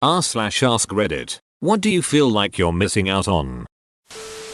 r/ask Reddit. What do you feel like you're missing out on?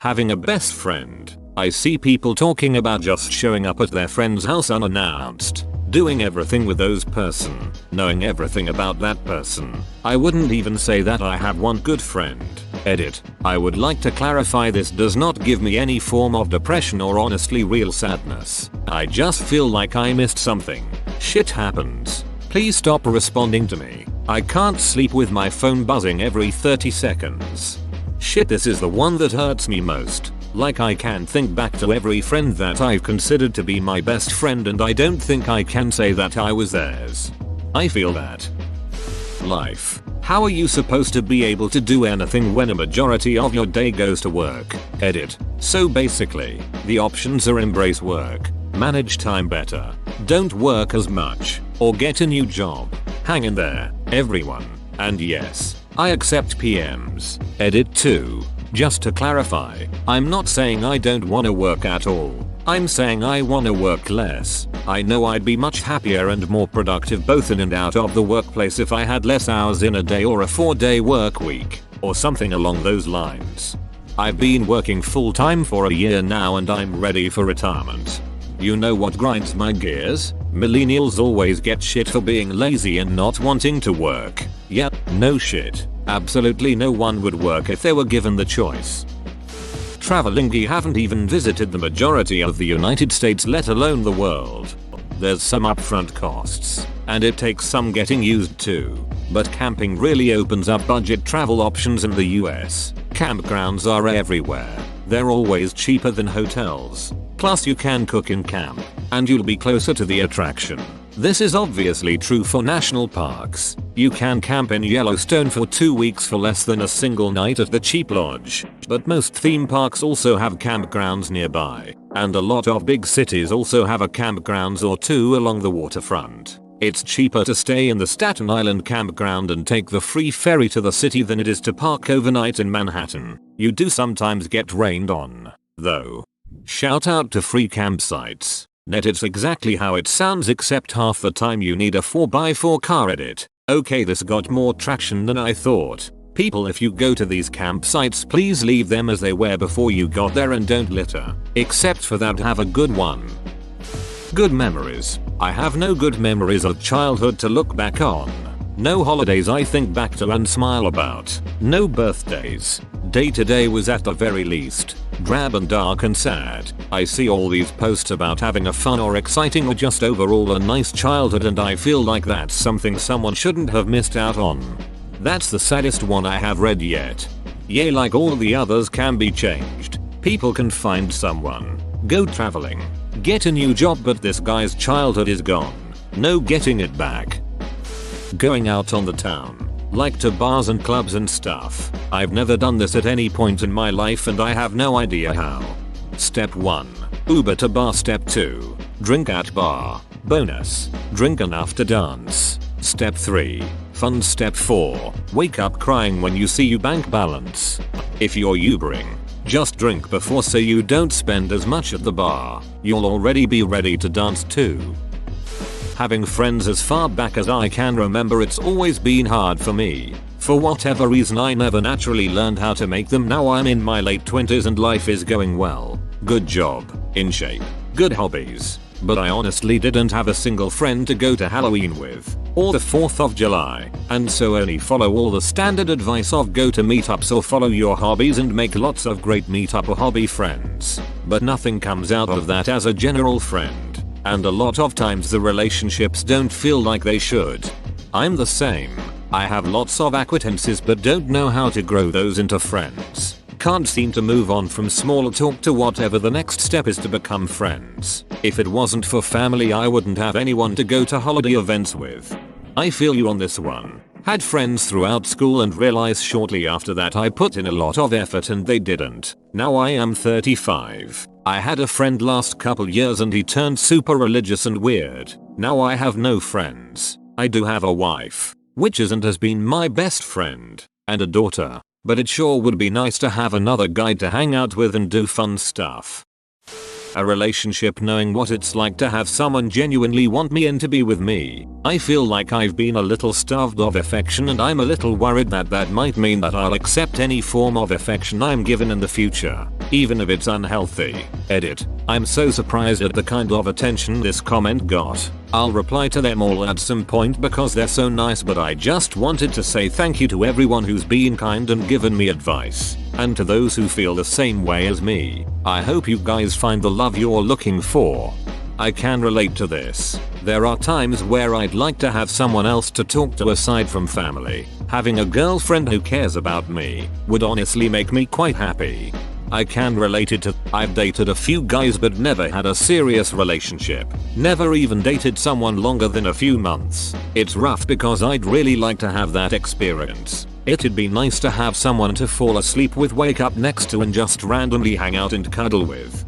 Having a best friend. I see people talking about just showing up at their friend's house unannounced, doing everything with those person, knowing everything about that person. I wouldn't even say that I have one good friend. Edit. I would like to clarify, this does not give me any form of depression or honestly real sadness. I just feel like I missed something. Shit happens. Please stop responding to me. I can't sleep with my phone buzzing every 30 seconds. Shit, this is the one that hurts me most. Like, I can think back to every friend that I've considered to be my best friend and I don't think I can say that I was theirs. I feel that. Life. How are you supposed to be able to do anything when a majority of your day goes to work? Edit. So basically, the options are embrace work, manage time better, don't work as much, or get a new job. Hang in there, everyone. And yes, I accept PMs. Edit 2. Just to clarify, I'm not saying I don't want to work at all. I'm saying I want to work less. I know I'd be much happier and more productive both in and out of the workplace if I had less hours in a day or a 4-day work week, or something along those lines. I've been working full time for a year now and I'm ready for retirement. You know what grinds my gears? Millennials always get shit for being lazy and not wanting to work. Yep, no shit. Absolutely no one would work if they were given the choice. Traveling. You haven't even visited the majority of the United States, let alone the world. There's some upfront costs, and it takes some getting used to. But camping really opens up budget travel options in the US. Campgrounds are everywhere. They're always cheaper than hotels. Plus you can cook in camp, and you'll be closer to the attraction. This is obviously true for national parks. You can camp in Yellowstone for 2 weeks for less than a single night at the cheap lodge, but most theme parks also have campgrounds nearby, and a lot of big cities also have a campgrounds or two along the waterfront. It's cheaper to stay in the Staten Island campground and take the free ferry to the city than it is to park overnight in Manhattan. You do sometimes get rained on, though. Shout out to free campsites. Net, it's exactly how it sounds except half the time you need a 4x4 car. Edit. Okay, this got more traction than I thought. People, if you go to these campsites, please leave them as they were before you got there and don't litter. Except for that, have a good one. Good memories. I have no good memories of childhood to look back on. No holidays I think back to and smile about. No birthdays. Day to day was at the very least drab and dark and sad. I see all these posts about having a fun or exciting or just overall a nice childhood and I feel like that's something someone shouldn't have missed out on. That's the saddest one I have read yet. Yeah, like all the others can be changed. People can find someone, go traveling, get a new job, but this guy's childhood is gone. No getting it back. Going out on the town. Like to bars and clubs and stuff. I've never done this at any point in my life and I have no idea how. Step 1. Uber to bar. Step 2. Drink at bar. Bonus. Drink enough to dance. Step 3. Fun. Step 4. Wake up crying when you see your bank balance. If you're Ubering, just drink before so you don't spend as much at the bar. You'll already be ready to dance too. Having friends as far back as I can remember, it's always been hard for me. For whatever reason I never naturally learned how to make them. Now I'm in my late 20s and life is going well. Good job, in shape, good hobbies. But I honestly didn't have a single friend to go to Halloween with, or the 4th of July, and so only follow all the standard advice of go to meetups or follow your hobbies and make lots of great meetup or hobby friends. But nothing comes out of that as a general friend. And a lot of times the relationships don't feel like they should. I'm the same. I have lots of acquaintances but don't know how to grow those into friends. Can't seem to move on from small talk to whatever the next step is to become friends. If it wasn't for family I wouldn't have anyone to go to holiday events with. I feel you on this one. Had friends throughout school and realized shortly after that I put in a lot of effort and they didn't. Now I am 35. I had a friend last couple years and he turned super religious and weird. Now I have no friends. I do have a wife, which isn't has been my best friend, and a daughter, but it sure would be nice to have another guy to hang out with and do fun stuff. A relationship knowing what it's like to have someone genuinely want me and to be with me. I feel like I've been a little starved of affection and I'm a little worried that might mean that I'll accept any form of affection I'm given in the future, even if it's unhealthy. Edit. I'm so surprised at the kind of attention this comment got. I'll reply to them all at some point because they're so nice, but I just wanted to say thank you to everyone who's been kind and given me advice. And to those who feel the same way as me, I hope you guys find the love you're looking for. I can relate to this. There are times where I'd like to have someone else to talk to aside from family. Having a girlfriend who cares about me would honestly make me quite happy. I can relate it to. I've dated a few guys but never had a serious relationship. Never even dated someone longer than a few months. It's rough because I'd really like to have that experience. It'd be nice to have someone to fall asleep with, wake up next to and just randomly hang out and cuddle with.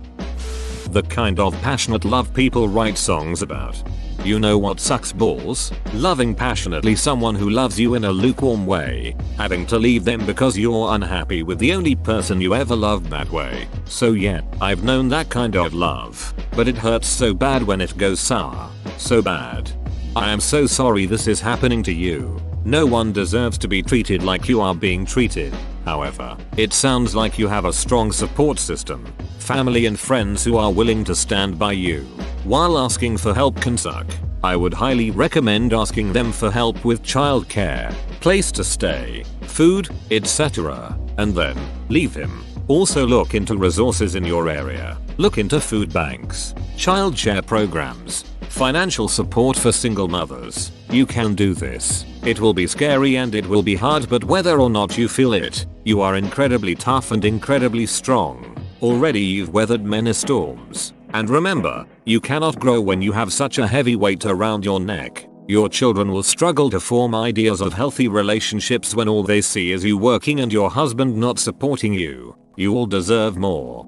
The kind of passionate love people write songs about. You know what sucks balls? Loving passionately someone who loves you in a lukewarm way. Having to leave them because you're unhappy with the only person you ever loved that way. So yeah, I've known that kind of love. But it hurts so bad when it goes sour. So bad. I am so sorry this is happening to you. No one deserves to be treated like you are being treated. However, it sounds like you have a strong support system. Family and friends who are willing to stand by you. While asking for help can suck, I would highly recommend asking them for help with childcare, place to stay, food, etc. and then leave him. Also look into resources in your area. Look into food banks, childcare programs, financial support for single mothers. You can do this. It will be scary and it will be hard, but whether or not you feel it, you are incredibly tough and incredibly strong. Already you've weathered many storms. And remember, you cannot grow when you have such a heavy weight around your neck. Your children will struggle to form ideas of healthy relationships when all they see is you working and your husband not supporting you. You all deserve more.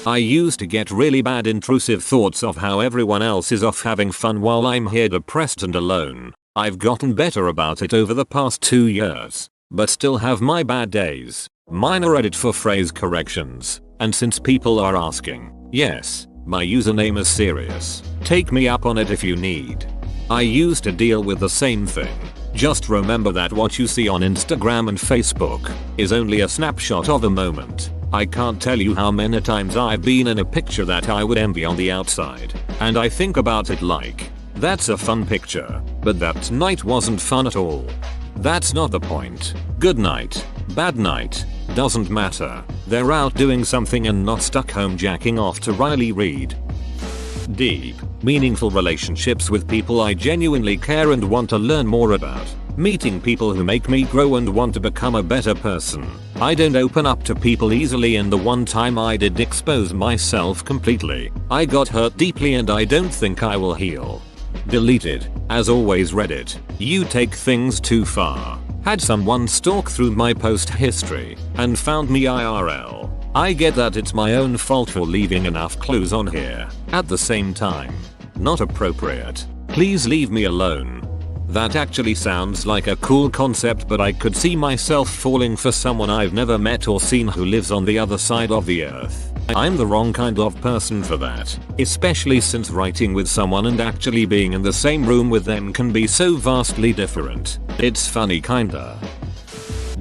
I used to get really bad intrusive thoughts of how everyone else is off having fun while I'm here depressed and alone. I've gotten better about it over the past 2 years, but still have my bad days. Minor edit for phrase corrections. And since people are asking, yes, my username is serious. Take me up on it if you need. I used to deal with the same thing. Just remember that what you see on Instagram and Facebook is only a snapshot of a moment. I can't tell you how many times I've been in a picture that I would envy on the outside. And I think about it like, that's a fun picture, but that night wasn't fun at all. That's not the point. Good night, bad night, doesn't matter. They're out doing something and not stuck home jacking off to Riley Reid. Deep, meaningful relationships with people I genuinely care and want to learn more about. Meeting people who make me grow and want to become a better person. I don't open up to people easily, and the one time I did expose myself completely, I got hurt deeply and I don't think I will heal. Deleted. As always, Reddit. You take things too far. Had someone stalk through my post history and found me IRL. I get that it's my own fault for leaving enough clues on here. At the same time, not appropriate. Please leave me alone. That actually sounds like a cool concept, but I could see myself falling for someone I've never met or seen who lives on the other side of the earth. I'm the wrong kind of person for that, especially since writing with someone and actually being in the same room with them can be so vastly different. It's funny kinda.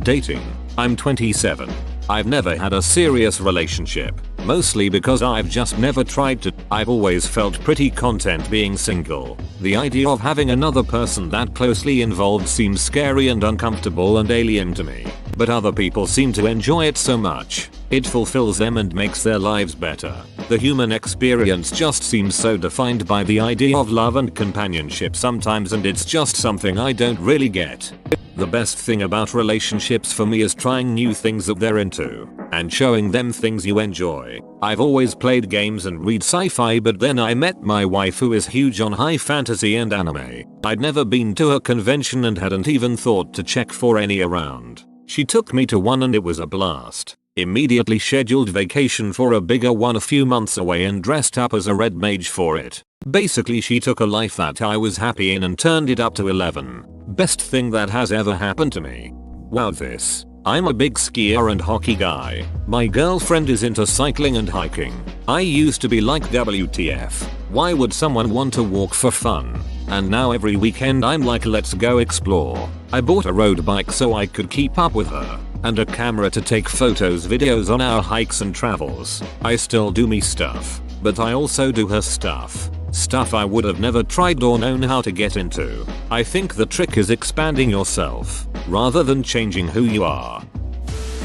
Dating. I'm 27. I've never had a serious relationship, mostly because I've just never tried to. I've always felt pretty content being single. The idea of having another person that closely involved seems scary and uncomfortable and alien to me, but other people seem to enjoy it so much. It fulfills them and makes their lives better. The human experience just seems so defined by the idea of love and companionship sometimes, and it's just something I don't really get. The best thing about relationships for me is trying new things that they're into and showing them things you enjoy. I've always played games and read sci-fi, but then I met my wife who is huge on high fantasy and anime. I'd never been to a convention and hadn't even thought to check for any around. She took me to one and it was a blast. Immediately scheduled vacation for a bigger one a few months away and dressed up as a red mage for it. Basically, she took a life that I was happy in and turned it up to 11. Best thing that has ever happened to me. Wow, this I'm a big skier and hockey guy. My girlfriend is into cycling and hiking. I used to be like WTF. Why would someone want to walk for fun? And now every weekend I'm like, let's go explore. I bought a road bike so I could keep up with her. And a camera to take photos, videos on our hikes and travels. I still do me stuff. But I also do her stuff. Stuff I would have never tried or known how to get into. I think the trick is expanding yourself, rather than changing who you are.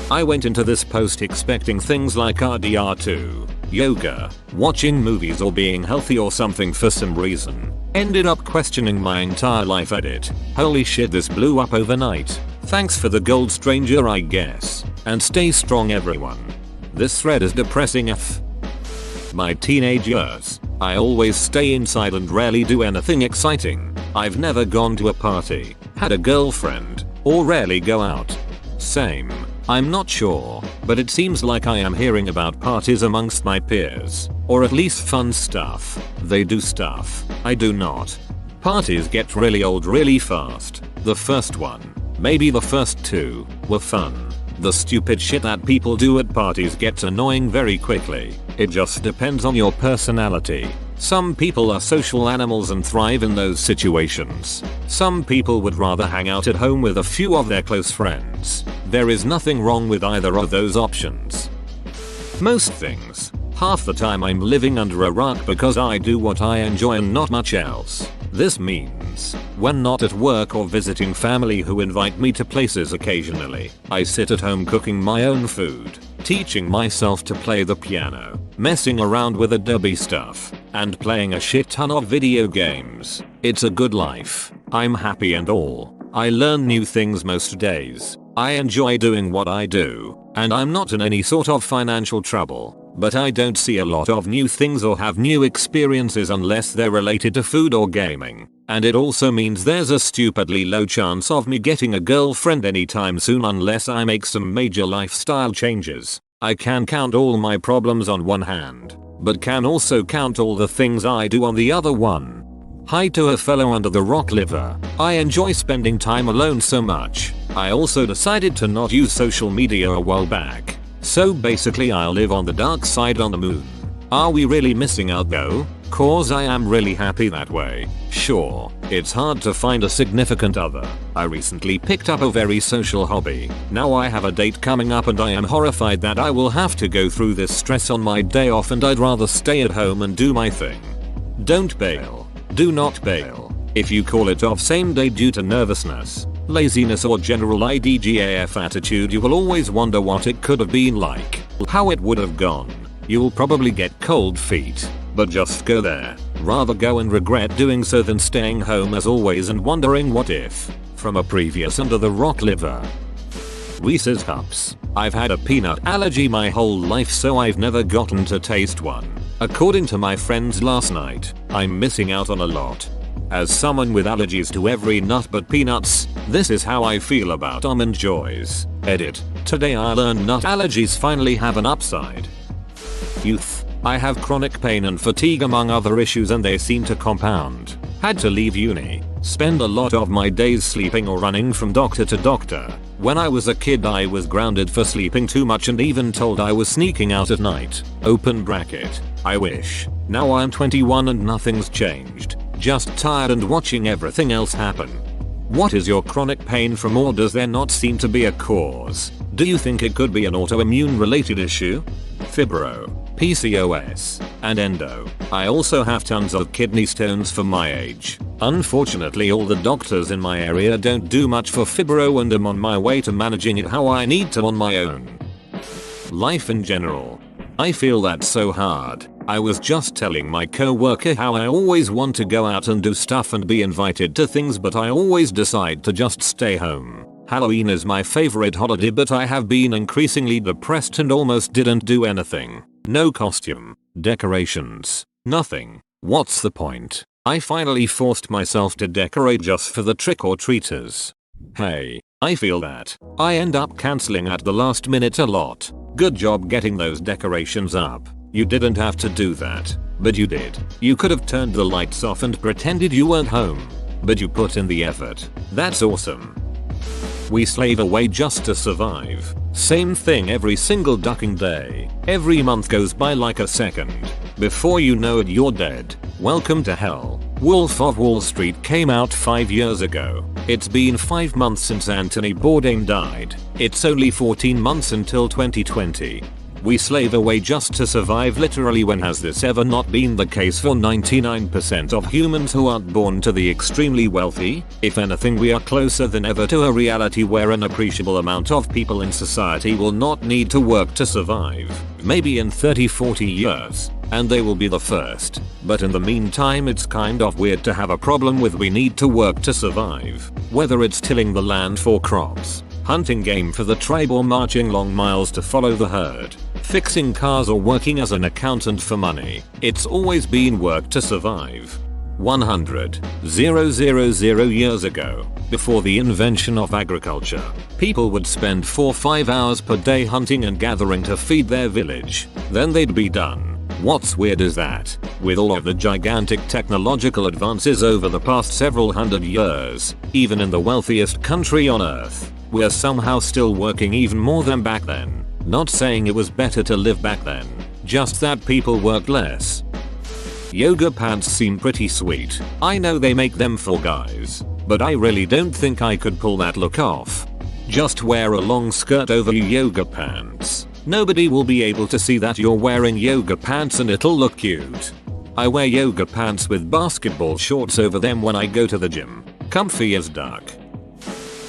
I went into this post expecting things like RDR2, yoga, watching movies or being healthy or something. For some reason, ended up questioning my entire life. Edit. Holy shit, this blew up overnight. Thanks for the gold, stranger, I guess. And stay strong, everyone. This thread is depressing AF. My teenage years. I always stay inside and rarely do anything exciting. I've never gone to a party, had a girlfriend, or rarely go out. Same. I'm not sure, but it seems like I am hearing about parties amongst my peers, or at least fun stuff. They do stuff. I do not. Parties get really old really fast. The first one, maybe the first two, were fun. The stupid shit that people do at parties gets annoying very quickly. It just depends on your personality. Some people are social animals and thrive in those situations. Some people would rather hang out at home with a few of their close friends. There is nothing wrong with either of those options. Most things. Half the time I'm living under a rock because I do what I enjoy and not much else. This means, when not at work or visiting family who invite me to places occasionally, I sit at home cooking my own food, teaching myself to play the piano, messing around with Adobe stuff, and playing a shit ton of video games. It's a good life. I'm happy and all. I learn new things most days. I enjoy doing what I do, and I'm not in any sort of financial trouble. But I don't see a lot of new things or have new experiences unless they're related to food or gaming. And it also means there's a stupidly low chance of me getting a girlfriend anytime soon unless I make some major lifestyle changes. I can count all my problems on one hand, but can also count all the things I do on the other one. Hi to a fellow under the rock liver. I enjoy spending time alone so much. I also decided to not use social media a while back. So basically I'll live on the dark side on the moon. Are we really missing out though? Cause I am really happy that way. Sure, it's hard to find a significant other. I recently picked up a very social hobby. Now I have a date coming up and I am horrified that I will have to go through this stress on my day off, and I'd rather stay at home and do my thing. Don't bail. Do not bail. If you call it off same day due to nervousness, laziness or general IDGAF attitude, you will always wonder what it could have been like, how it would have gone. You'll probably get cold feet, but just go there. Rather go and regret doing so than staying home as always and wondering what if. From a previous under the rock liver. Reese's Cups. I've had a peanut allergy my whole life, so I've never gotten to taste one. According to my friends last night, I'm missing out on a lot. As someone with allergies to every nut but peanuts, this is how I feel about Almond Joys. Edit. Today I learned nut allergies finally have an upside. Youth. I have chronic pain and fatigue among other issues, and they seem to compound. Had to leave uni. Spend a lot of my days sleeping or running from doctor to doctor. When I was a kid I was grounded for sleeping too much and even told I was sneaking out at night. Open bracket. I wish. Now I'm 21 and nothing's changed. Just tired and watching everything else happen. What is your chronic pain from, or does there not seem to be a cause? Do you think it could be an autoimmune related issue? Fibro, PCOS, and endo. I also have tons of kidney stones for my age. Unfortunately all the doctors in my area don't do much for fibro, and I'm on my way to managing it how I need to on my own. Life in general. I feel that's so hard. I was just telling my coworker how I always want to go out and do stuff and be invited to things, but I always decide to just stay home. Halloween is my favorite holiday, but I have been increasingly depressed and almost didn't do anything. No costume, decorations, nothing. What's the point? I finally forced myself to decorate just for the trick-or-treaters. Hey, I feel that. I end up cancelling at the last minute a lot. Good job getting those decorations up. You didn't have to do that, but you did. You could have turned the lights off and pretended you weren't home, but you put in the effort. That's awesome. We slave away just to survive. Same thing every single ducking day. Every month goes by like a second. Before you know it, you're dead. Welcome to hell. Wolf of Wall Street came out 5 years ago. It's been 5 months since Anthony Bourdain died. It's only 14 months until 2020. We slave away just to survive literally. When has this ever not been the case for 99% of humans who aren't born to the extremely wealthy? If anything, we are closer than ever to a reality where an appreciable amount of people in society will not need to work to survive. Maybe in 30-40 years, and they will be the first. But in the meantime, it's kind of weird to have a problem with we need to work to survive. Whether it's tilling the land for crops, hunting game for the tribe, or marching long miles to follow the herd, fixing cars, or working as an accountant for money, it's always been work to survive. 100,000 years ago, before the invention of agriculture, people would spend 4-5 hours per day hunting and gathering to feed their village. Then they'd be done. What's weird is that, with all of the gigantic technological advances over the past several hundred years, even in the wealthiest country on earth, we're somehow still working even more than back then. Not saying it was better to live back then, just that people worked less. Yoga pants seem pretty sweet. I know they make them for guys, but I really don't think I could pull that look off. Just wear a long skirt over your yoga pants. Nobody will be able to see that you're wearing yoga pants and it'll look cute. I wear yoga pants with basketball shorts over them when I go to the gym. Comfy as duck.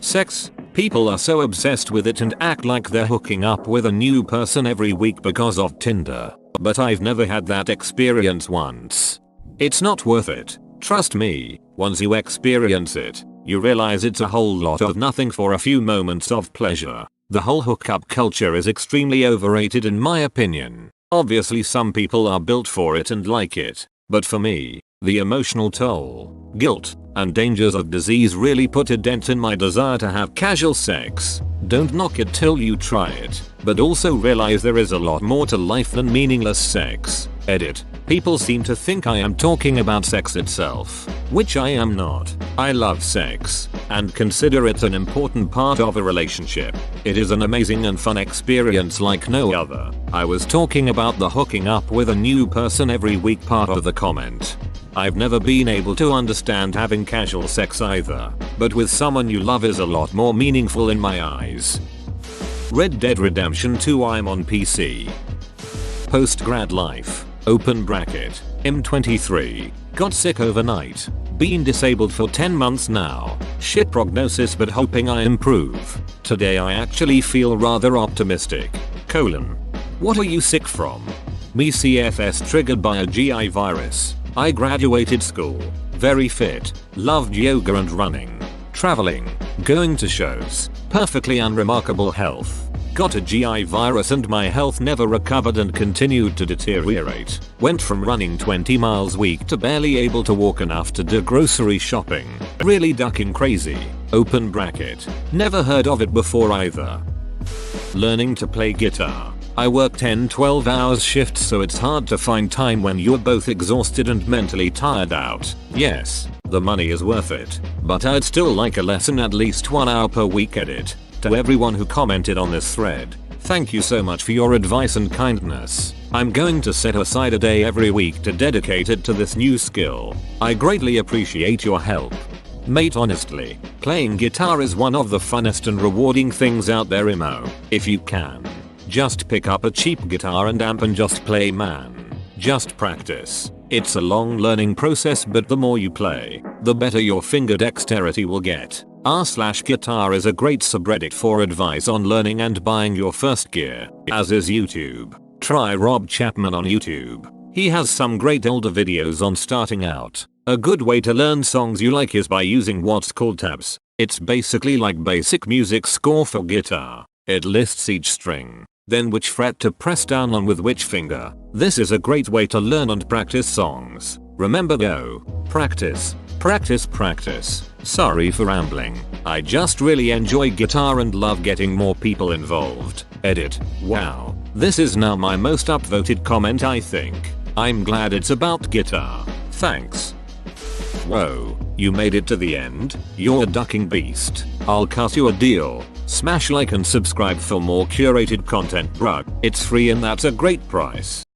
Sex. People are so obsessed with it and act like they're hooking up with a new person every week because of Tinder. But I've never had that experience once. It's not worth it. Trust me, once you experience it, you realize it's a whole lot of nothing for a few moments of pleasure. The whole hookup culture is extremely overrated in my opinion. Obviously some people are built for it and like it, but for me, the emotional toll, guilt, and dangers of disease really put a dent in my desire to have casual sex. Don't knock it till you try it, but also realize there is a lot more to life than meaningless sex. Edit. People seem to think I am talking about sex itself, which I am not. I love sex, and consider it an important part of a relationship. It is an amazing and fun experience like no other. I was talking about the hooking up with a new person every week part of the comment. I've never been able to understand having casual sex either, but with someone you love is a lot more meaningful in my eyes. Red Dead Redemption 2. I'm on PC. Post-grad life. Open bracket. M23. Got sick overnight. Been disabled for 10 months now. Shit prognosis but hoping I improve. Today I actually feel rather optimistic. What are you sick from? Me CFS triggered by a GI virus. I graduated school. Very fit. Loved yoga and running. Traveling. Going to shows. Perfectly unremarkable health. Got a GI virus and my health never recovered and continued to deteriorate. Went from running 20 miles a week to barely able to walk enough to do grocery shopping. Really ducking crazy. Open bracket. Never heard of it before either. Learning to play guitar. I work 10-12 hours shifts, so it's hard to find time when you're both exhausted and mentally tired out. Yes, the money is worth it, but I'd still like a lesson at least 1 hour per week. Edit. To everyone who commented on this thread, thank you so much for your advice and kindness. I'm going to set aside a day every week to dedicate it to this new skill. I greatly appreciate your help. Mate, honestly, playing guitar is one of the funnest and rewarding things out there. If you can, just pick up a cheap guitar and amp and just play, man. Just practice. It's a long learning process, but the more you play, the better your finger dexterity will get. r/guitar is a great subreddit for advice on learning and buying your first gear, as is YouTube. Try Rob Chapman on YouTube. He has some great older videos on starting out. A good way to learn songs you like is by using what's called tabs. It's basically like basic music score for guitar. It lists each string, then which fret to press down on with which finger. This is a great way to learn and practice songs. Remember, go. Practice. Practice, practice. Sorry for rambling. I just really enjoy guitar and love getting more people involved. Edit. Wow. This is now my most upvoted comment, I think. I'm glad it's about guitar. Thanks. Whoa. You made it to the end? You're a ducking beast. I'll cut you a deal. Smash like and subscribe for more curated content, bruh. It's free and that's a great price.